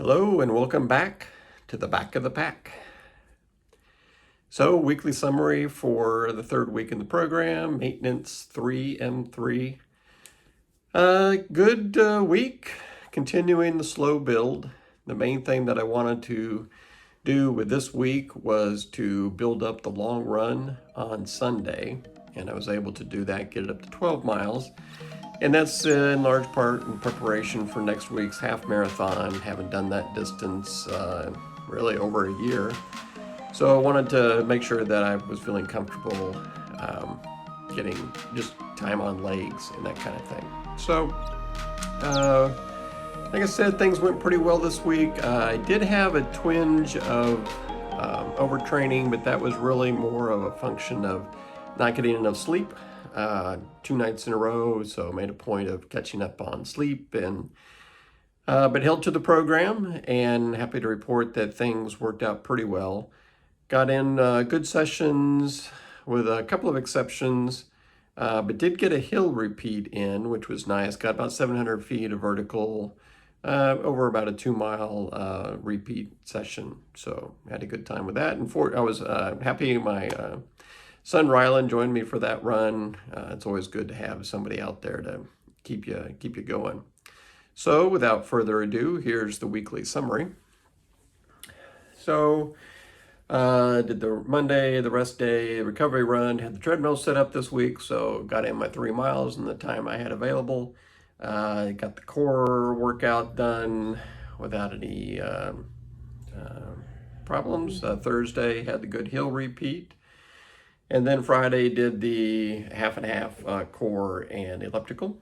Hello and welcome back to the back of the pack. So, weekly summary for the third week in the program, maintenance 3M3. Good week, continuing the slow build. The main thing that I wanted to do with this week was to build up the long run on Sunday, and I was able to do that, get it up to 12 miles. And that's in large part in preparation for next week's half marathon. Haven't done that distance really over a year. So I wanted to make sure that I was feeling comfortable getting just time on legs and that kind of thing. So, like I said, things went pretty well this week. I did have a twinge of overtraining, but that was really more of a function of not getting enough sleep. 2 nights in a row, so made a point of catching up on sleep and but held to the program and happy to report that things worked out pretty well. Got in good sessions with a couple of exceptions, but did get a hill repeat in, which was nice. Got about 700 feet of vertical over about a 2-mile repeat session, so had a good time with that. And I was happy my son Rylan joined me for that run. It's always good to have somebody out there to keep you going. So without further ado, here's the weekly summary. So did the Monday, the rest day, recovery run, had the treadmill set up this week, so got in my 3 miles in the time I had available. Got the core workout done without any problems. Thursday had the good hill repeat. And then Friday did the half and half core and elliptical.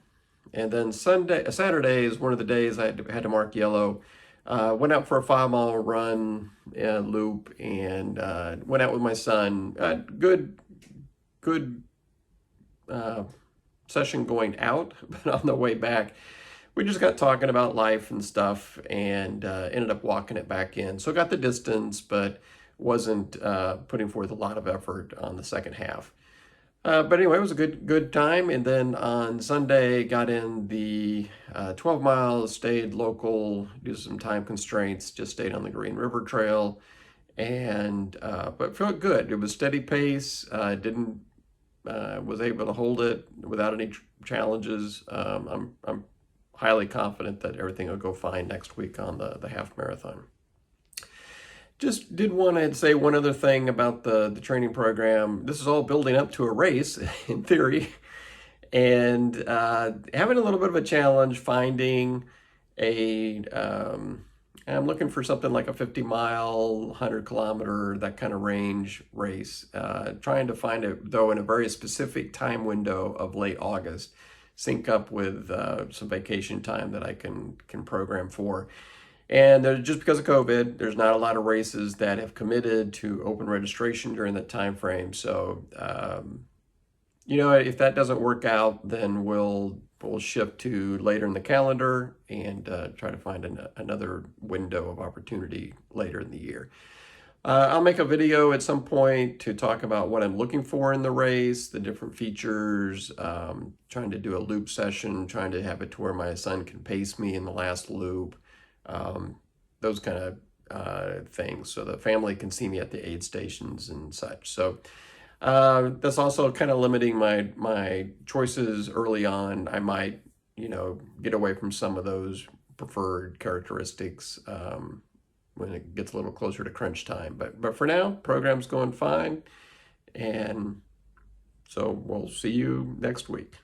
And then Saturday is one of the days I had to mark yellow. Went out for a 5-mile run loop and went out with my son. Good session going out, but on the way back, we just got talking about life and stuff and ended up walking it back in. So got the distance, but wasn't putting forth a lot of effort on the second half. But anyway, it was a good time. And then on Sunday, got in the 12 miles, stayed local due to some time constraints, just stayed on the Green River Trail, and but felt good. It was steady pace. Was able to hold it without any challenges. I'm highly confident that everything will go fine next week on the half marathon. Just did want to say one other thing about the training program. This is all building up to a race, in theory, and having a little bit of a challenge finding I'm looking for something like a 50-mile, 100-kilometer, that kind of range race. Trying to find it, though, in a very specific time window of late August, sync up with some vacation time that I can program for. And just because of COVID, there's not a lot of races that have committed to open registration during that time frame. So, if that doesn't work out, then we'll shift to later in the calendar and try to find another window of opportunity later in the year. I'll make a video at some point to talk about what I'm looking for in the race, the different features, trying to do a loop session, trying to have it to where my son can pace me in the last loop. Those kind of things, so the family can see me at the aid stations and such. So that's also kind of limiting my choices early on. I might, get away from some of those preferred characteristics when it gets a little closer to crunch time. But for now, program's going fine, and so we'll see you next week.